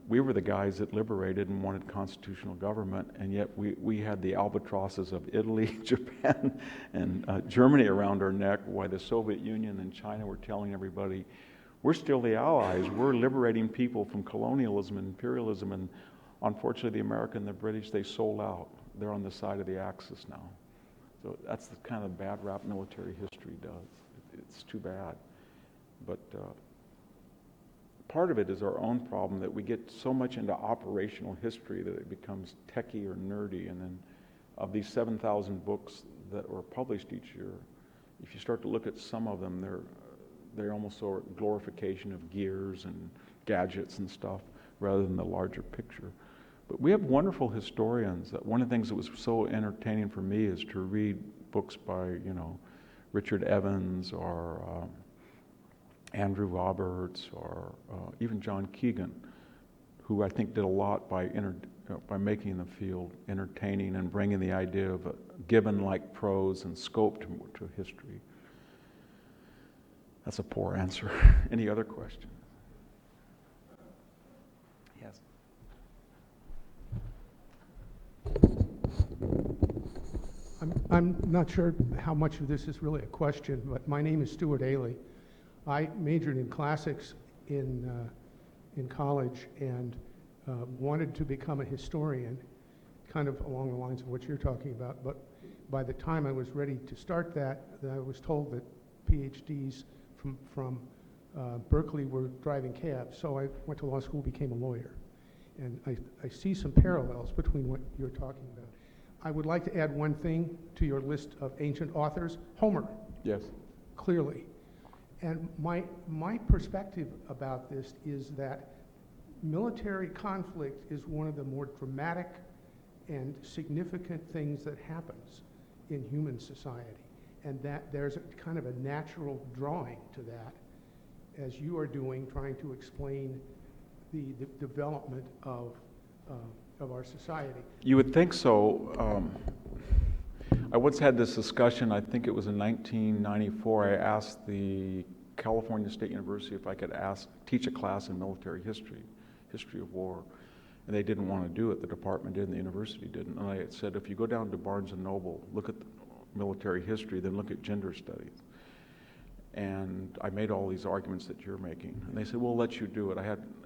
we were the guys that liberated and wanted constitutional government, and yet we had the albatrosses of Italy, Japan, and Germany around our neck, while the Soviet Union and China were telling everybody, we're still the allies, we're liberating people from colonialism and imperialism, and unfortunately the American and the British, they sold out. They're on the side of the Axis now. So that's the kind of bad rap military history does. It's too bad. But part of it is our own problem, that we get so much into operational history that it becomes techie or nerdy. And then of these 7,000 books that were published each year, if you start to look at some of them, they're almost sort of glorification of gears and gadgets and stuff rather than the larger picture. But we have wonderful historians. One of the things that was so entertaining for me is to read books by, Richard Evans or Andrew Roberts or even John Keegan. who I think did a lot by making the field entertaining and bringing the idea of a Gibbon-like prose and scope to history. That's a poor answer. Any other questions? Yes. I'm not sure how much of this is really a question, but my name is Stewart Ailee. I majored in classics in college and wanted to become a historian, kind of along the lines of what you're talking about. But by the time I was ready to start that, I was told that PhDs from Berkeley were driving cabs. So I went to law school, became a lawyer. And I see some parallels between what you're talking about. I would like to add one thing to your list of ancient authors. Homer. Yes. Clearly. And my perspective about this is that military conflict is one of the more dramatic and significant things that happens in human society. And that there's a kind of a natural drawing to that, as you are doing, trying to explain the development of our society. You would think so. I once had this discussion, I think it was in 1994, I asked the California State University if I could teach a class in military history of war, and they didn't want to do it. The department did and the university didn't. And I said, if you go down to Barnes & Noble, look at the military history, then look at gender studies. And I made all these arguments that you're making. And they said, we'll let you do it.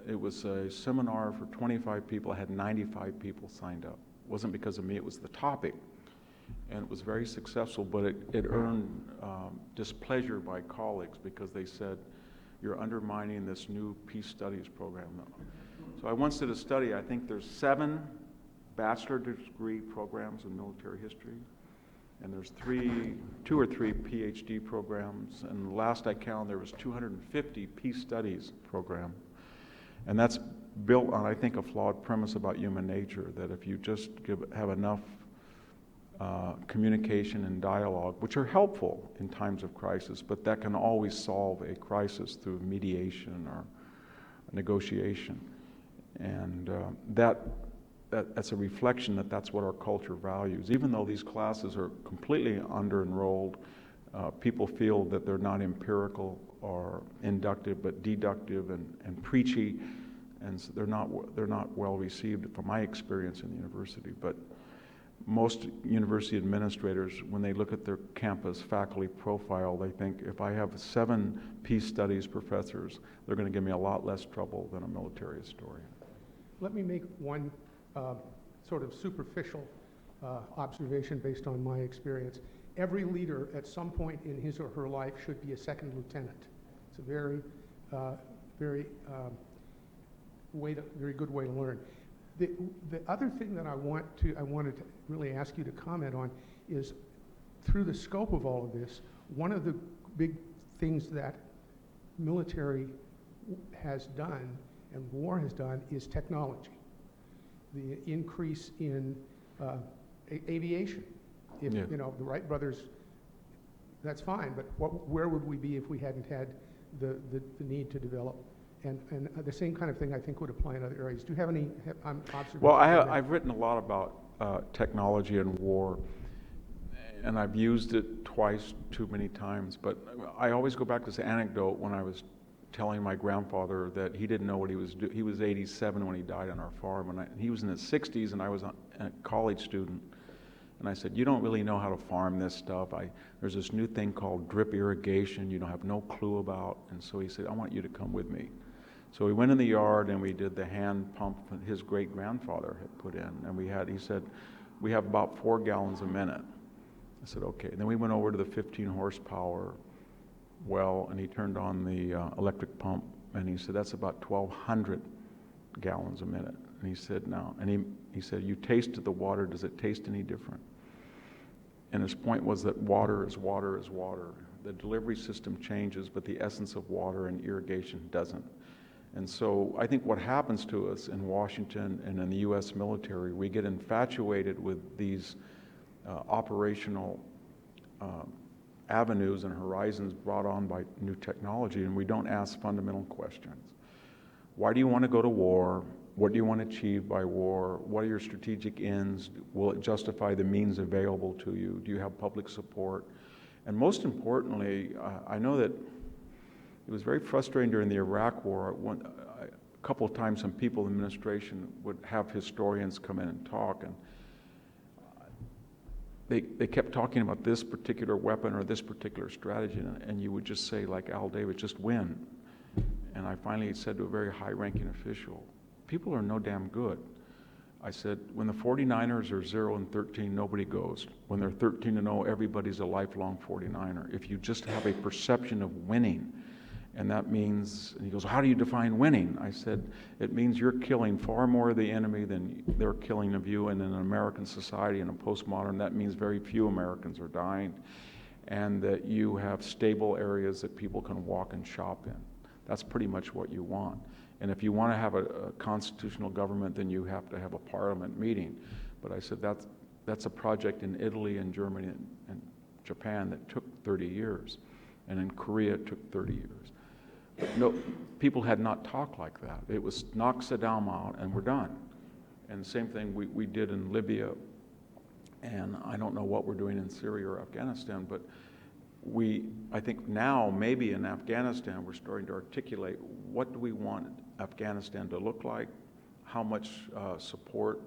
It was a seminar for 25 people. I had 95 people signed up. It wasn't because of me, it was the topic. And it was very successful, but it earned displeasure by colleagues because they said, you're undermining this new peace studies program. So I once did a study. I think there's 7 bachelor degree programs in military history. And there's 2 or 3 PhD programs, and last I counted there was 250 peace studies program. And that's built on, I think, a flawed premise about human nature, that if you just have enough communication and dialogue, which are helpful in times of crisis, but that can always solve a crisis through mediation or negotiation. And that's a reflection that that's what our culture values. Even though these classes are completely under-enrolled, people feel that they're not empirical or inductive, but deductive and preachy, and so they're not well received from my experience in the university. But most university administrators, when they look at their campus faculty profile, they think if I have 7 peace studies professors, they're going to give me a lot less trouble than a military historian. Let me make one sort of superficial observation based on my experience. Every leader at some point in his or her life should be a second lieutenant. It's a very good way to learn. The other thing that I wanted to really ask you to comment on is, through the scope of all of this, one of the big things that military has done and war has done is technology. The increase in aviation. If Yeah. the Wright brothers, that's fine, but where would we be if we hadn't had the need to develop? And the same kind of thing I think would apply in other areas. Do you have any observations? Well, I've written a lot about technology and war, and I've used it twice too many times, but I always go back to this anecdote when I was telling my grandfather that he didn't know what he was doing. He was 87 when he died on our farm, and he was in his 60s, and I was a college student. And I said, you don't really know how to farm this stuff. There's this new thing called drip irrigation you don't have no clue about. And so he said, I want you to come with me. So we went in the yard and we did the hand pump that his great-grandfather had put in. And he said, we have about 4 gallons a minute. I said, okay. And then we went over to the 15 horsepower well, and he turned on the electric pump, and he said, that's about 1,200 gallons a minute. And he said, no. And he said, you tasted the water. Does it taste any different? And his point was that water is water is water. The delivery system changes, but the essence of water and irrigation doesn't. And so I think what happens to us in Washington and in the U.S. military, we get infatuated with these operational avenues and horizons brought on by new technology, and we don't ask fundamental questions. Why do you want to go to war? what do you want to achieve by war? What are your strategic ends? Will it justify the means available to you? Do you have public support? And most importantly, I know that it was very frustrating during the Iraq War. A couple of times some people in the administration would have historians come in and talk, and they kept talking about this particular weapon or this particular strategy, and you would just say, like Al Davis, just win. And I finally said to a very high-ranking official, people are no damn good. I said, when the 49ers are 0-13, nobody goes. When they're 13-0, everybody's a lifelong 49er. If you just have a perception of winning, and that means, and he goes, how do you define winning? I said, it means you're killing far more of the enemy than they're killing of you, and in an American society, in a postmodern, that means very few Americans are dying, and that you have stable areas that people can walk and shop in. That's pretty much what you want. And if you want to have a constitutional government, then you have to have a parliament meeting. But I said, that's a project in Italy and Germany and Japan that took 30 years. And in Korea, it took 30 years. But no, people had not talked like that. It was knock Saddam out and we're done. And the same thing we did in Libya. And I don't know what we're doing in Syria or Afghanistan, but I think now, maybe in Afghanistan, we're starting to articulate what do we want Afghanistan to look like, how much support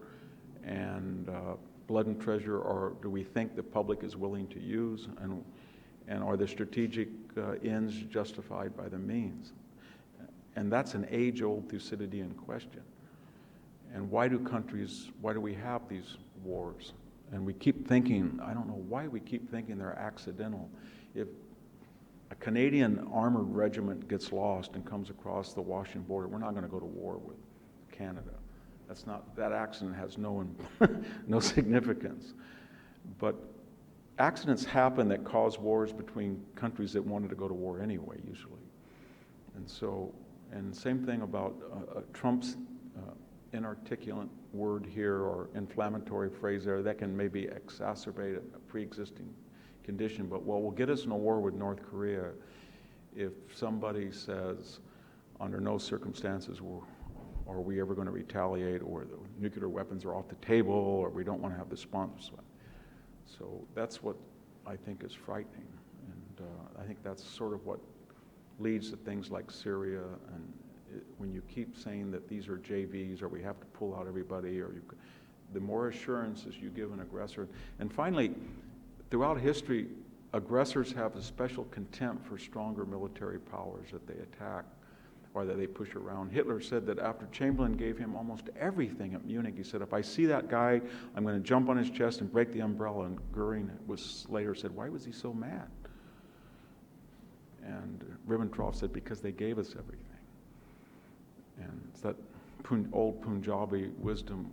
and blood and treasure or do we think the public is willing to use, and are the strategic ends justified by the means? And that's an age-old Thucydidean question. And why do we have these wars? And we keep thinking, I don't know why we keep thinking they're accidental. If a Canadian armored regiment gets lost and comes across the Washington border, we're not going to go to war with Canada. That accident has no significance. But accidents happen that cause wars between countries that wanted to go to war anyway, usually. And same thing about Trump's inarticulate word here or inflammatory phrase there, that can maybe exacerbate a pre-existing condition. But what will get us in a war with North Korea if somebody says, under no circumstances are we ever going to retaliate, or the nuclear weapons are off the table, or we don't want to have the sponsors. So that's what I think is frightening. And I think that's sort of what leads to things like Syria. And when you keep saying that these are JVs, or we have to pull out everybody, the more assurances you give an aggressor. And finally, throughout history, aggressors have a special contempt for stronger military powers that they attack or that they push around. Hitler said that after Chamberlain gave him almost everything at Munich, he said, if I see that guy, I'm going to jump on his chest and break the umbrella. And Goering later said, why was he so mad? And Ribbentrop said, because they gave us everything. And it's that old Punjabi wisdom.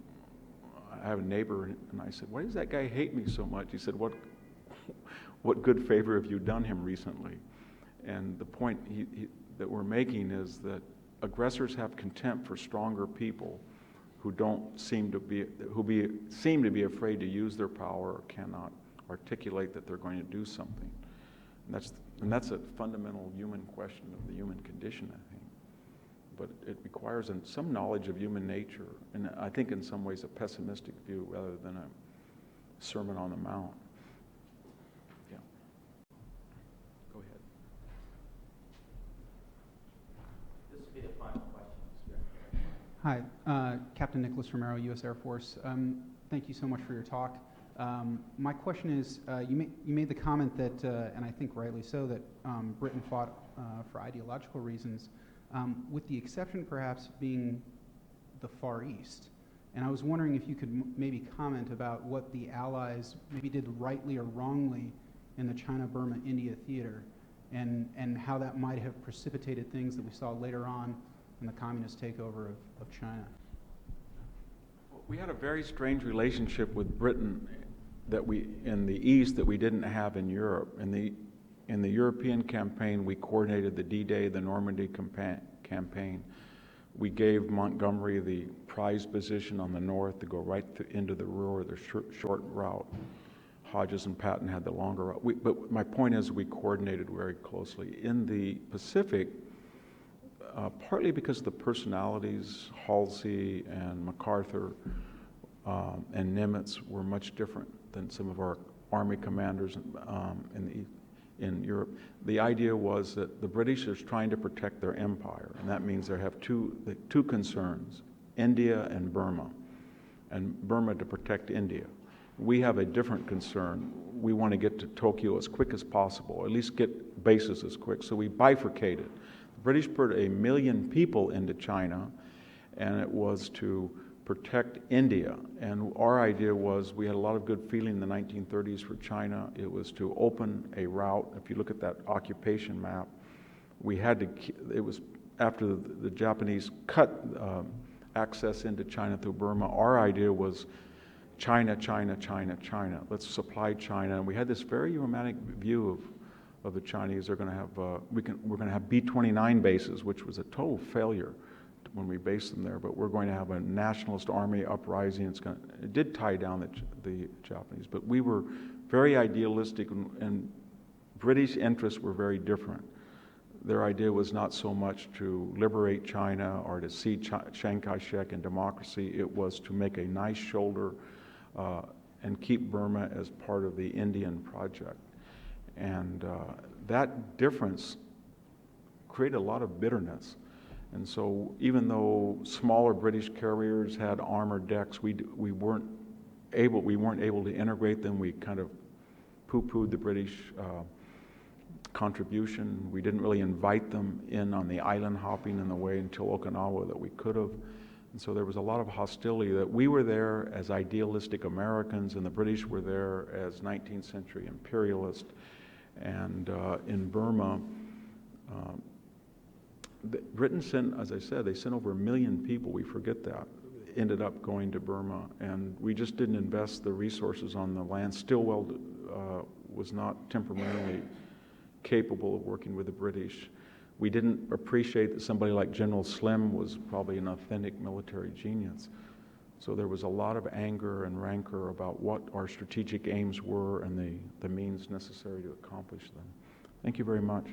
I have a neighbor, and I said, why does that guy hate me so much? He said, what good favor have you done him recently? And the point that we're making is that aggressors have contempt for stronger people who seem to be afraid to use their power or cannot articulate that they're going to do something. And that's a fundamental human question of the human condition, I think. But it requires some knowledge of human nature, and I think in some ways a pessimistic view rather than a Sermon on the Mount. Yeah. Go ahead. This will be the final question. Hi, Captain Nicholas Romero, U.S. Air Force. Thank you so much for your talk. My question is, you made the comment that, and I think rightly so, that Britain fought for ideological reasons, with the exception perhaps being the Far East. And I was wondering if you could maybe comment about what the Allies maybe did rightly or wrongly in the China-Burma-India theater, and how that might have precipitated things that we saw later on in the communist takeover of China. We had a very strange relationship with Britain in the East that we didn't have in Europe. In the European campaign, we coordinated the D-Day, the Normandy campaign. We gave Montgomery the prized position on the north to go right into the Ruhr, the short route. Hodges and Patton had the longer route. But my point is we coordinated very closely. In the Pacific, partly because of the personalities. Halsey and MacArthur and Nimitz were much different than some of our army commanders in Europe. The idea was that the British are trying to protect their empire, and that means they have two concerns, India and Burma to protect India. We have a different concern. We want to get to Tokyo as quick as possible, at least get bases as quick, so we bifurcated. The British put 1 million people into China, and it was to protect India. And our idea was, we had a lot of good feeling in the 1930s for China. It was to open a route. If you look at that occupation map, we had to, it was after the Japanese cut access into China through Burma. Our idea was China, China, China, China. Let's supply China. And we had this very romantic view of the Chinese. They're going to have, we're going to have B-29 bases, which was a total failure when we based them there, but we're going to have a nationalist army uprising. It did tie down the Japanese, but we were very idealistic, and British interests were very different. Their idea was not so much to liberate China or to see Chiang Kai-shek in democracy. It was to make a nice shoulder and keep Burma as part of the Indian project. And that difference created a lot of bitterness. And so even though smaller British carriers had armored decks, we weren't able to integrate them. We kind of poo-pooed the British contribution. We didn't really invite them in on the island hopping in the way until Okinawa that we could have. And so there was a lot of hostility that we were there as idealistic Americans, and the British were there as 19th century imperialists. And in Burma, Britain sent, as I said, they sent over 1 million people. We forget that. Ended up going to Burma, and we just didn't invest the resources on the land. Stilwell was not temperamentally capable of working with the British. We didn't appreciate that somebody like General Slim was probably an authentic military genius. So there was a lot of anger and rancor about what our strategic aims were and the means necessary to accomplish them. Thank you very much.